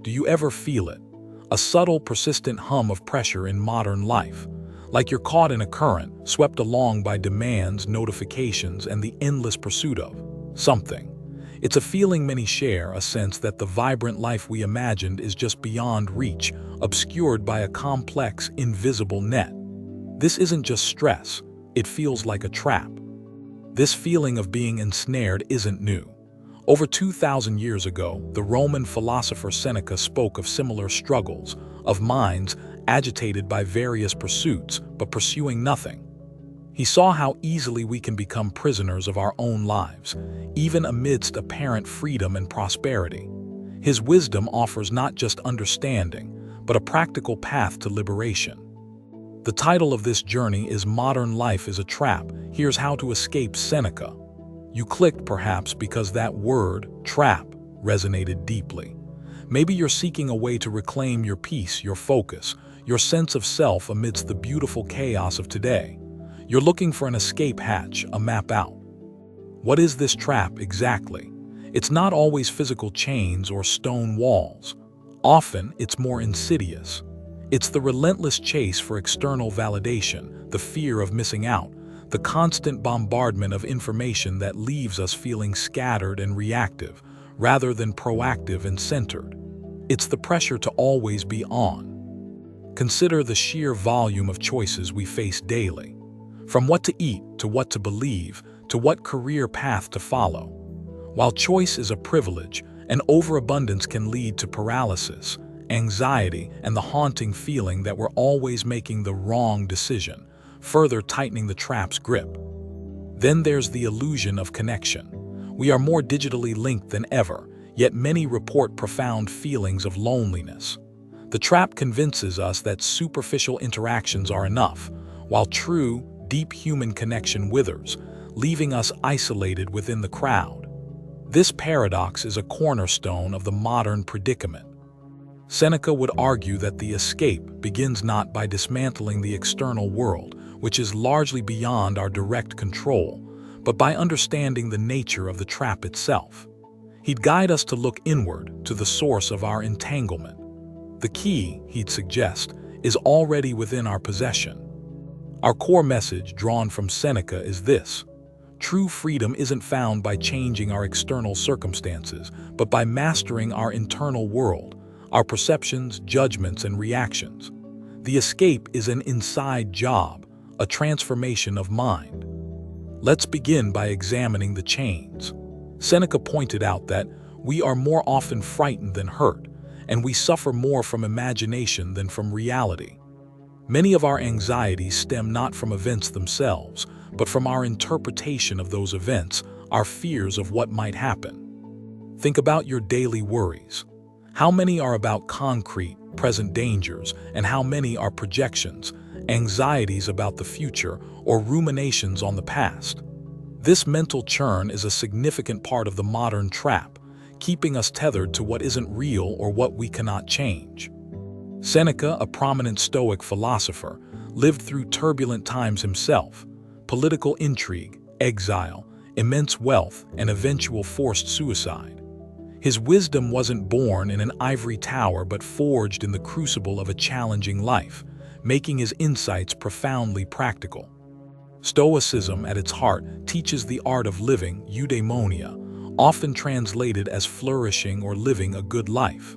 Do you ever feel it? A subtle, persistent hum of pressure in modern life, like you're caught in a current, swept along by demands, notifications, and the endless pursuit of something. It's a feeling many share, a sense that the vibrant life we imagined is just beyond reach, obscured by a complex, invisible net. This isn't just stress, it feels like a trap. This feeling of being ensnared isn't new. Over 2,000 years ago, the Roman philosopher Seneca spoke of similar struggles, of minds agitated by various pursuits but pursuing nothing. He saw how easily we can become prisoners of our own lives, even amidst apparent freedom and prosperity. His wisdom offers not just understanding, but a practical path to liberation. The title of this journey is Modern Life is a Trap. Here's how to escape Seneca. You clicked perhaps because that word, trap, resonated deeply. Maybe you're seeking a way to reclaim your peace, your focus, your sense of self amidst the beautiful chaos of today. You're looking for an escape hatch, a map out. What is this trap exactly? It's not always physical chains or stone walls. Often, it's more insidious. It's the relentless chase for external validation, the fear of missing out, the constant bombardment of information that leaves us feeling scattered and reactive, rather than proactive and centered. It's the pressure to always be on. Consider the sheer volume of choices we face daily. From what to eat, to what to believe, to what career path to follow. While choice is a privilege, an overabundance can lead to paralysis, anxiety, and the haunting feeling that we're always making the wrong decision, further tightening the trap's grip. Then there's the illusion of connection. We are more digitally linked than ever, yet many report profound feelings of loneliness. The trap convinces us that superficial interactions are enough, while true, deep human connection withers, leaving us isolated within the crowd. This paradox is a cornerstone of the modern predicament. Seneca would argue that the escape begins not by dismantling the external world, which is largely beyond our direct control, but by understanding the nature of the trap itself. He'd guide us to look inward, to the source of our entanglement. The key, he'd suggest, is already within our possession. Our core message, drawn from Seneca, is this: true freedom isn't found by changing our external circumstances, but by mastering our internal world, our perceptions, judgments, and reactions. The escape is an inside job, a transformation of mind. Let's begin by examining the chains. Seneca pointed out that we are more often frightened than hurt, and we suffer more from imagination than from reality. Many of our anxieties stem not from events themselves, but from our interpretation of those events, our fears of what might happen. Think about your daily worries. How many are about concrete, present dangers, and how many are projections, anxieties about the future, or ruminations on the past? This mental churn is a significant part of the modern trap, keeping us tethered to what isn't real or what we cannot change. Seneca, a prominent Stoic philosopher, lived through turbulent times himself: political intrigue, exile, immense wealth, and eventual forced suicide. His wisdom wasn't born in an ivory tower but forged in the crucible of a challenging life, making his insights profoundly practical. Stoicism, at its heart, teaches the art of living, eudaimonia, often translated as flourishing or living a good life.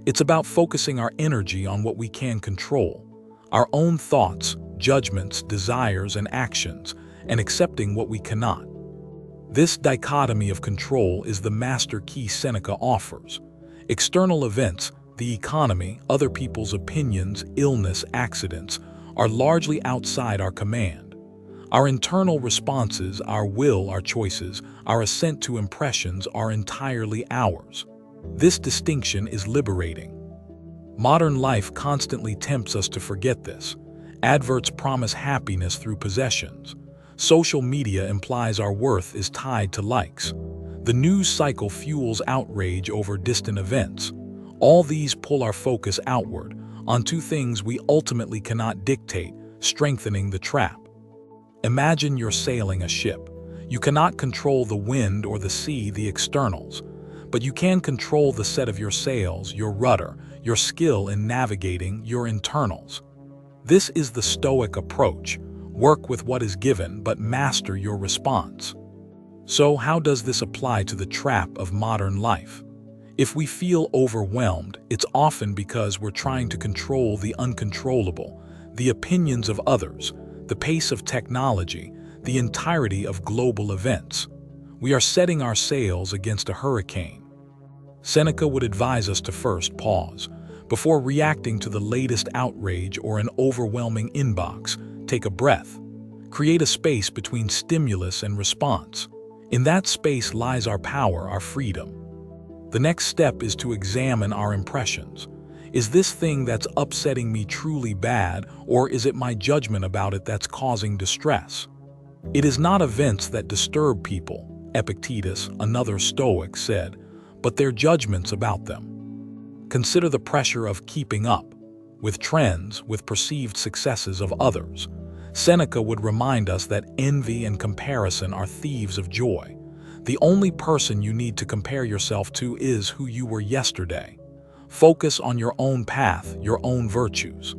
It's about focusing our energy on what we can control, our own thoughts, judgments, desires, and actions, and accepting what we cannot. This dichotomy of control is the master key Seneca offers. External events, the economy, other people's opinions, illness, accidents, are largely outside our command. Our internal responses, our will, our choices, our assent to impressions are entirely ours. This distinction is liberating. Modern life constantly tempts us to forget this. Adverts promise happiness through possessions. Social media implies our worth is tied to likes. The news cycle fuels outrage over distant events. All these pull our focus outward, onto things we ultimately cannot dictate, strengthening the trap. Imagine you're sailing a ship. You cannot control the wind or the sea, the externals. but you can control the set of your sails, your rudder, your skill in navigating your internals. This is the Stoic approach. Work with what is given, but master your response. So, how does this apply to the trap of modern life? If we feel overwhelmed, it's often because we're trying to control the uncontrollable, the opinions of others, the pace of technology, the entirety of global events. We are setting our sails against a hurricane. Seneca would advise us to first pause. Before reacting to the latest outrage or an overwhelming inbox, take a breath. Create a space between stimulus and response. In that space lies our power, our freedom. The next step is to examine our impressions. Is this thing that's upsetting me truly bad, or is it my judgment about it that's causing distress? It is not events that disturb people, Epictetus, another Stoic, said, but their judgments about them. Consider the pressure of keeping up with trends, with perceived successes of others. Seneca would remind us that envy and comparison are thieves of joy. The only person you need to compare yourself to is who you were yesterday. Focus on your own path, your own virtues.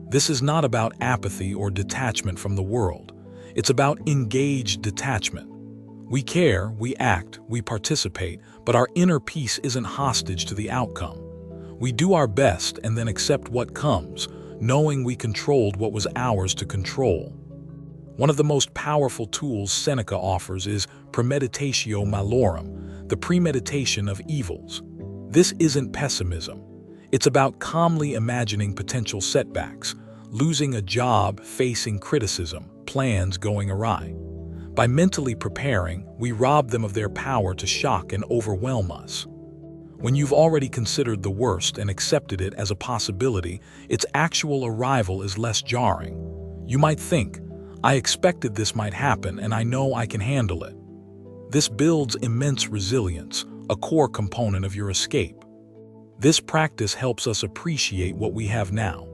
This is not about apathy or detachment from the world. It's about engaged detachment. We care, we act, we participate, but our inner peace isn't hostage to the outcome. We do our best and then accept what comes, knowing we controlled what was ours to control. One of the most powerful tools Seneca offers is premeditatio malorum, the premeditation of evils. This isn't pessimism. It's about calmly imagining potential setbacks, losing a job, facing criticism, plans going awry. By mentally preparing, we rob them of their power to shock and overwhelm us. When you've already considered the worst and accepted it as a possibility, its actual arrival is less jarring. You might think, I expected this might happen and I know I can handle it. This builds immense resilience, a core component of your escape. This practice helps us appreciate what we have now.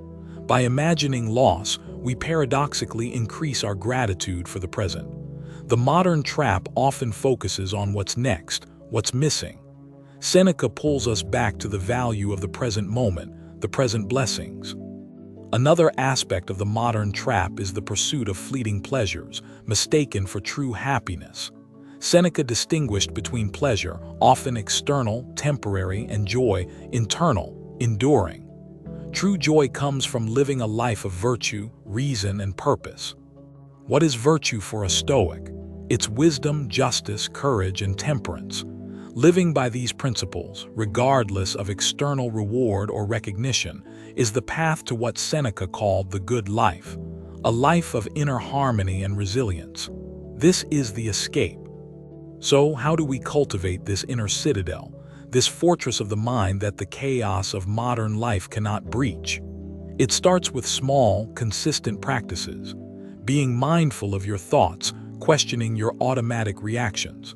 By imagining loss, we paradoxically increase our gratitude for the present. The modern trap often focuses on what's next, what's missing. Seneca pulls us back to the value of the present moment, the present blessings. Another aspect of the modern trap is the pursuit of fleeting pleasures, mistaken for true happiness. Seneca distinguished between pleasure, often external, temporary, and joy, internal, enduring. True joy comes from living a life of virtue, reason, and purpose. What is virtue for a Stoic? It's wisdom, justice, courage, and temperance. Living by these principles, regardless of external reward or recognition, is the path to what Seneca called the good life, a life of inner harmony and resilience. This is the escape. So, how do we cultivate this inner citadel, this fortress of the mind that the chaos of modern life cannot breach? It starts with small, consistent practices, being mindful of your thoughts, questioning your automatic reactions.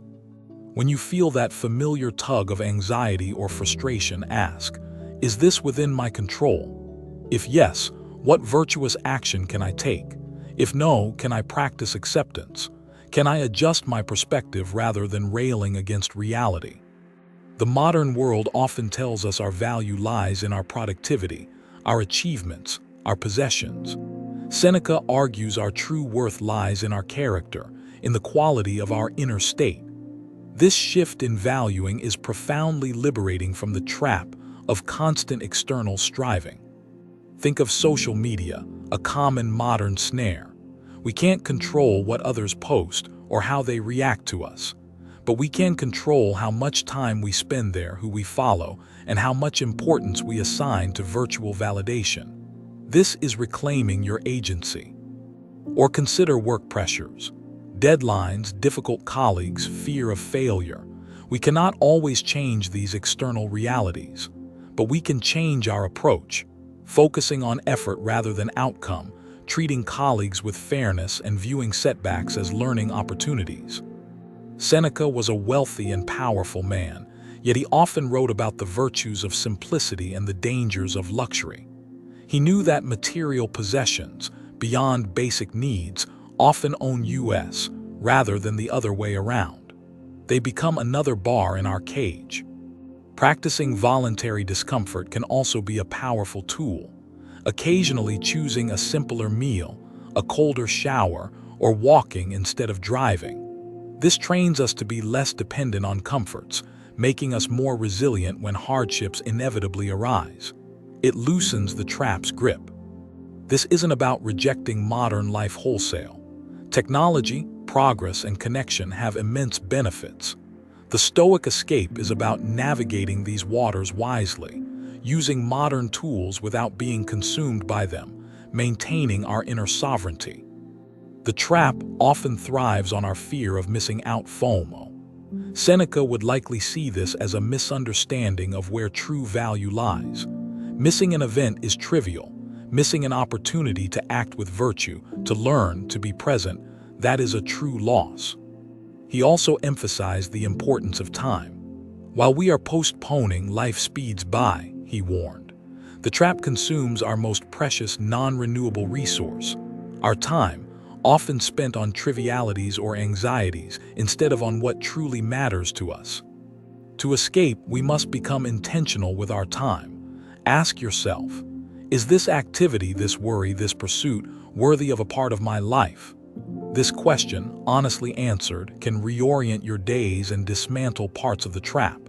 When you feel that familiar tug of anxiety or frustration, ask, is this within my control? If yes, what virtuous action can I take? If no, can I practice acceptance? Can I adjust my perspective rather than railing against reality? The modern world often tells us our value lies in our productivity, our achievements, our possessions. Seneca argues our true worth lies in our character, in the quality of our inner state. This shift in valuing is profoundly liberating from the trap of constant external striving. Think of social media, a common modern snare. We can't control what others post or how they react to us, but we can control how much time we spend there, who we follow, and how much importance we assign to virtual validation. This is reclaiming your agency. Or consider work pressures. Deadlines, difficult colleagues, fear of failure. We cannot always change these external realities, but we can change our approach, focusing on effort rather than outcome, treating colleagues with fairness and viewing setbacks as learning opportunities. Seneca was a wealthy and powerful man, yet he often wrote about the virtues of simplicity and the dangers of luxury. He knew that material possessions, beyond basic needs, often own us, rather than the other way around. They become another bar in our cage. Practicing voluntary discomfort can also be a powerful tool. Occasionally choosing a simpler meal, a colder shower, or walking instead of driving. This trains us to be less dependent on comforts, making us more resilient when hardships inevitably arise. It loosens the trap's grip. This isn't about rejecting modern life wholesale. Technology, progress, and connection have immense benefits. The Stoic escape is about navigating these waters wisely, using modern tools without being consumed by them, maintaining our inner sovereignty. The trap often thrives on our fear of missing out FOMO. Seneca would likely see this as a misunderstanding of where true value lies. Missing an event is trivial. Missing an opportunity to act with virtue, to learn, to be present, that is a true loss. He also emphasized the importance of time. While we are postponing, life speeds by, he warned. The trap consumes our most precious non-renewable resource, our time, often spent on trivialities or anxieties instead of on what truly matters to us. To escape, we must become intentional with our time. Ask yourself, is this activity, this worry, this pursuit worthy of a part of my life? This question, honestly answered, can reorient your days and dismantle parts of the trap.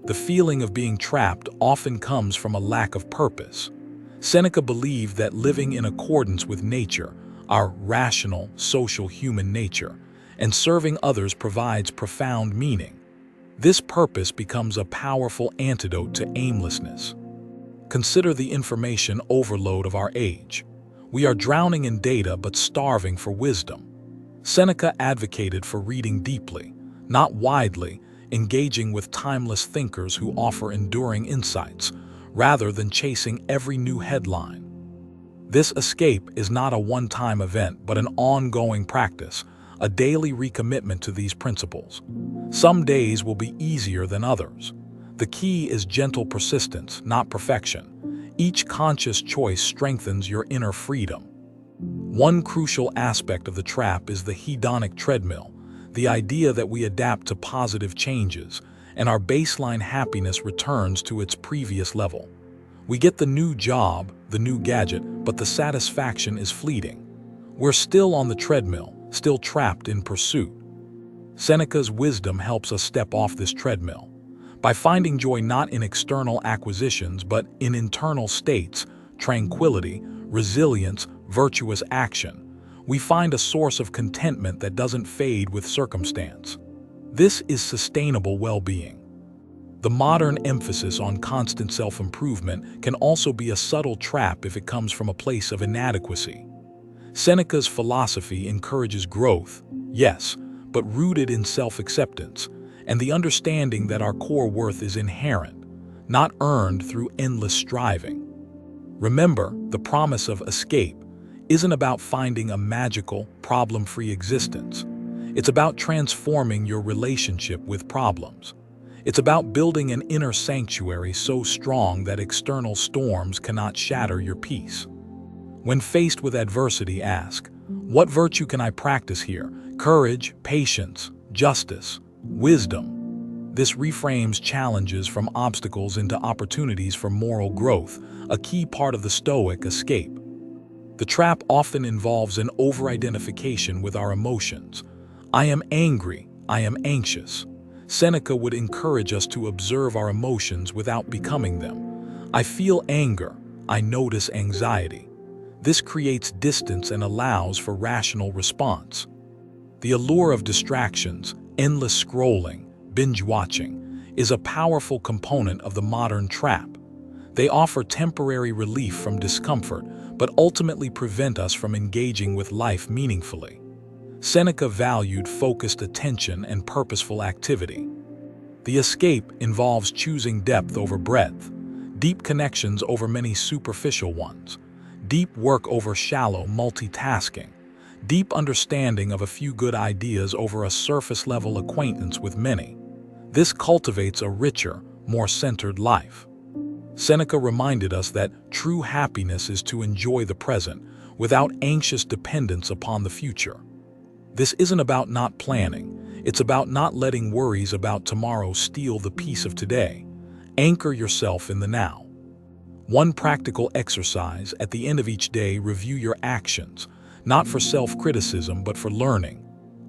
The feeling of being trapped often comes from a lack of purpose. Seneca believed that living in accordance with nature, our rational, social human nature, and serving others provides profound meaning. This purpose becomes a powerful antidote to aimlessness. Consider the information overload of our age. We are drowning in data but starving for wisdom. Seneca advocated for reading deeply, not widely, engaging with timeless thinkers who offer enduring insights, rather than chasing every new headline. This escape is not a one-time event but an ongoing practice, a daily recommitment to these principles. Some days will be easier than others. The key is gentle persistence, not perfection. Each conscious choice strengthens your inner freedom. One crucial aspect of the trap is the hedonic treadmill, the idea that we adapt to positive changes, and our baseline happiness returns to its previous level. We get the new job, the new gadget, but the satisfaction is fleeting. We're still on the treadmill, still trapped in pursuit. Seneca's wisdom helps us step off this treadmill. By finding joy not in external acquisitions but in internal states, tranquility, resilience, virtuous action, we find a source of contentment that doesn't fade with circumstance. This is sustainable well-being. The modern emphasis on constant self-improvement can also be a subtle trap if it comes from a place of inadequacy. Seneca's philosophy encourages growth, yes, but rooted in self-acceptance and the understanding that our core worth is inherent, not earned through endless striving. Remember, the promise of escape isn't about finding a magical, problem-free existence. It's about transforming your relationship with problems. It's about building an inner sanctuary so strong that external storms cannot shatter your peace. When faced with adversity, ask, what virtue can I practice here? Courage, patience, justice, wisdom. This reframes challenges from obstacles into opportunities for moral growth, a key part of the Stoic escape. The trap often involves an over-identification with our emotions. I am angry, I am anxious. Seneca would encourage us to observe our emotions without becoming them. I feel anger, I notice anxiety. This creates distance and allows for rational response. The allure of distractions, endless scrolling, binge-watching, is a powerful component of the modern trap. They offer temporary relief from discomfort, but ultimately prevent us from engaging with life meaningfully. Seneca valued focused attention and purposeful activity. The escape involves choosing depth over breadth, deep connections over many superficial ones, deep work over shallow multitasking, deep understanding of a few good ideas over a surface-level acquaintance with many. This cultivates a richer, more centered life. Seneca reminded us that true happiness is to enjoy the present without anxious dependence upon the future. This isn't about not planning, It's about not letting worries about tomorrow steal the peace of today. Anchor yourself in the now. One practical exercise: at the end of each day, review your actions, not for self-criticism but for learning.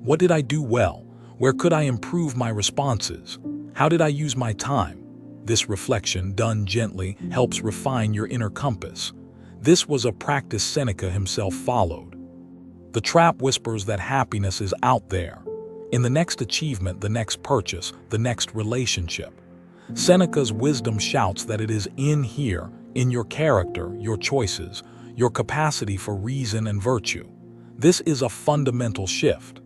What did I do well? Where could I improve my responses? How did I use my time? This reflection, done gently, helps refine your inner compass. This was a practice Seneca himself followed. The trap whispers that happiness is out there, in the next achievement, the next purchase, the next relationship. Seneca's wisdom shouts that it is in here, in your character, your choices, your capacity for reason and virtue. This is a fundamental shift.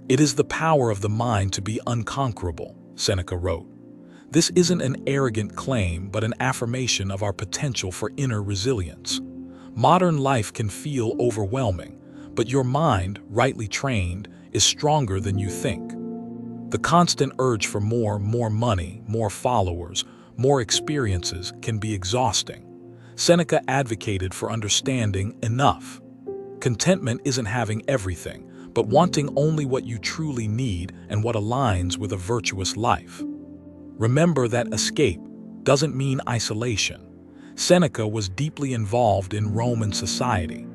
It is the power of the mind to be unconquerable, Seneca wrote. This isn't an arrogant claim, but an affirmation of our potential for inner resilience. Modern life can feel overwhelming, but your mind, rightly trained, is stronger than you think. The constant urge for more money, more followers, more experiences can be exhausting. Seneca advocated for understanding enough. Contentment isn't having everything, but wanting only what you truly need and what aligns with a virtuous life. Remember that escape doesn't mean isolation. Seneca was deeply involved in Roman society.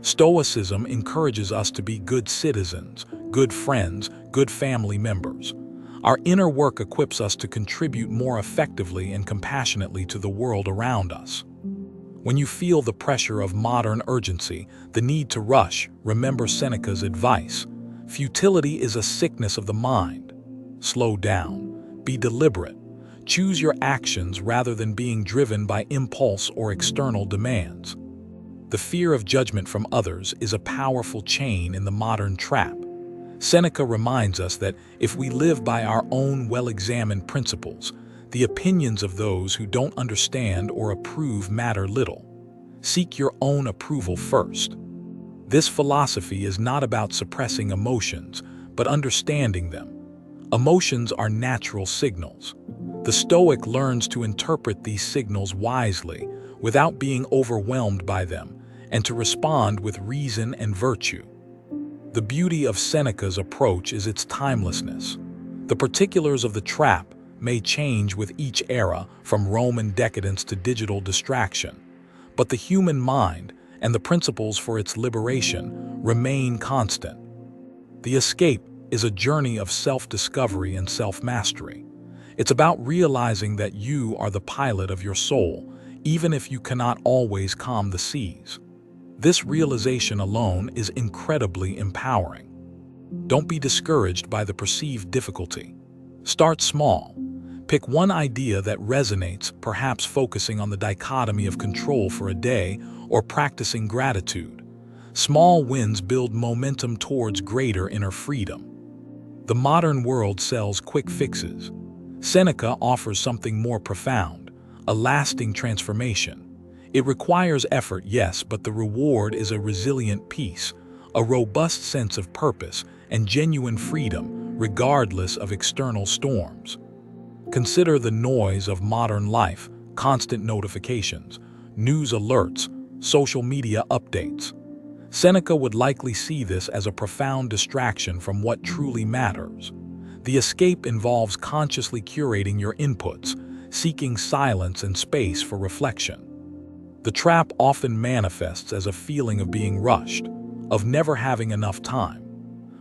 Stoicism encourages us to be good citizens, good friends, good family members. Our inner work equips us to contribute more effectively and compassionately to the world around us. When you feel the pressure of modern urgency, the need to rush, remember Seneca's advice. Futility is a sickness of the mind. Slow down. Be deliberate. Choose your actions rather than being driven by impulse or external demands. The fear of judgment from others is a powerful chain in the modern trap. Seneca reminds us that if we live by our own well-examined principles, the opinions of those who don't understand or approve matter little. Seek your own approval first. This philosophy is not about suppressing emotions, but understanding them. Emotions are natural signals. The Stoic learns to interpret these signals wisely, without being overwhelmed by them, and to respond with reason and virtue. The beauty of Seneca's approach is its timelessness. The particulars of the trap may change with each era, from Roman decadence to digital distraction, but the human mind and the principles for its liberation remain constant. The escape is a journey of self-discovery and self-mastery. It's about realizing that you are the pilot of your soul, even if you cannot always calm the seas. This realization alone is incredibly empowering. Don't be discouraged by the perceived difficulty. Start small. Pick one idea that resonates, perhaps focusing on the dichotomy of control for a day or practicing gratitude. Small wins build momentum towards greater inner freedom. The modern world sells quick fixes. Seneca offers something more profound, a lasting transformation. It requires effort, yes, but the reward is a resilient peace, a robust sense of purpose, and genuine freedom, regardless of external storms. Consider the noise of modern life: constant notifications, news alerts, social media updates. Seneca would likely see this as a profound distraction from what truly matters. The escape involves consciously curating your inputs, seeking silence and space for reflection. The trap often manifests as a feeling of being rushed, of never having enough time.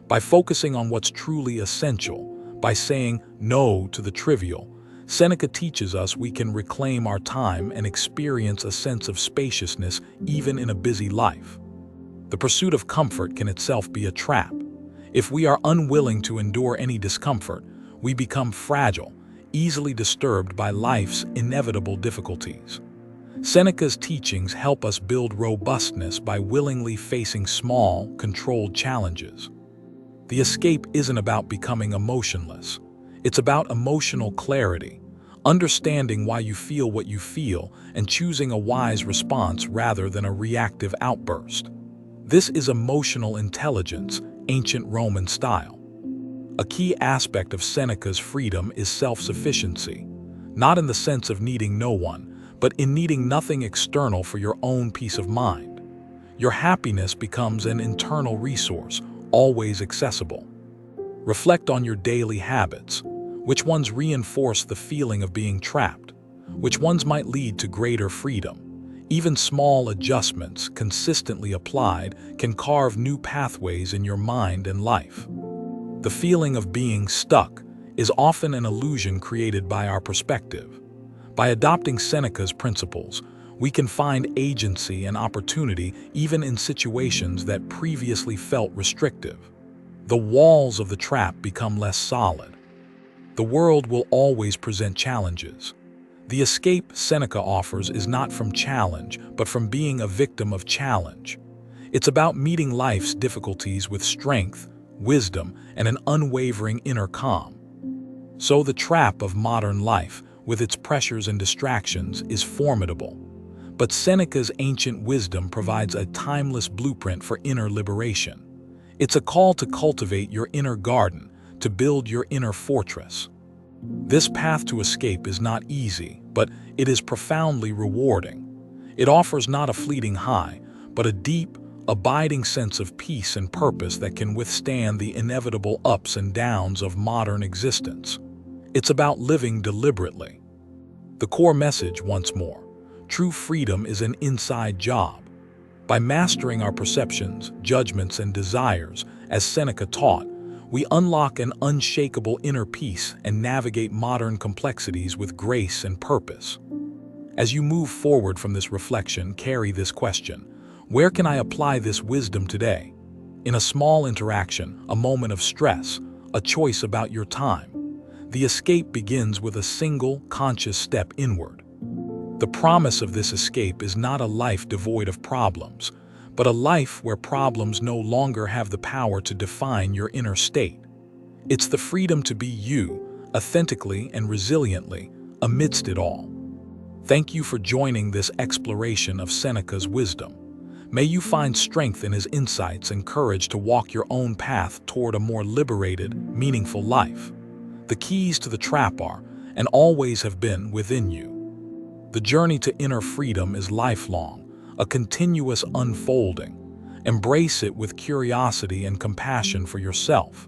By focusing on what's truly essential, by saying no to the trivial, Seneca teaches us we can reclaim our time and experience a sense of spaciousness even in a busy life. The pursuit of comfort can itself be a trap. If we are unwilling to endure any discomfort, we become fragile, easily disturbed by life's inevitable difficulties. Seneca's teachings help us build robustness by willingly facing small, controlled challenges. The escape isn't about becoming emotionless. It's about emotional clarity, understanding why you feel what you feel and choosing a wise response rather than a reactive outburst. This is emotional intelligence, ancient Roman style. A key aspect of Seneca's freedom is self-sufficiency, not in the sense of needing no one, but in needing nothing external for your own peace of mind. Your happiness becomes an internal resource, always accessible. Reflect on your daily habits. Which ones reinforce the feeling of being trapped? Which ones might lead to greater freedom? Even small adjustments, consistently applied, can carve new pathways in your mind and life. The feeling of being stuck is often an illusion created by our perspective. By adopting Seneca's principles, we can find agency and opportunity even in situations that previously felt restrictive. The walls of the trap become less solid. The world will always present challenges. The escape Seneca offers is not from challenge, but from being a victim of challenge. It's about meeting life's difficulties with strength, wisdom, and an unwavering inner calm. So the trap of modern life, with its pressures and distractions, is formidable. But Seneca's ancient wisdom provides a timeless blueprint for inner liberation. It's a call to cultivate your inner garden, to build your inner fortress. This path to escape is not easy, but it is profoundly rewarding. It offers not a fleeting high, but a deep, abiding sense of peace and purpose that can withstand the inevitable ups and downs of modern existence. It's about living deliberately. The core message, once more: true freedom is an inside job. By mastering our perceptions, judgments, and desires, as Seneca taught, we unlock an unshakable inner peace and navigate modern complexities with grace and purpose. As you move forward from this reflection, carry this question: where can I apply this wisdom today? In a small interaction, a moment of stress, a choice about your time. The escape begins with a single, conscious step inward. The promise of this escape is not a life devoid of problems, but a life where problems no longer have the power to define your inner state. It's the freedom to be you, authentically and resiliently, amidst it all. Thank you for joining this exploration of Seneca's wisdom. May you find strength in his insights and courage to walk your own path toward a more liberated, meaningful life. The keys to the trap are, and always have been, within you. The journey to inner freedom is lifelong, a continuous unfolding. Embrace it with curiosity and compassion for yourself.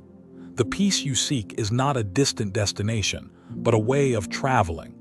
The peace you seek is not a distant destination, but a way of traveling,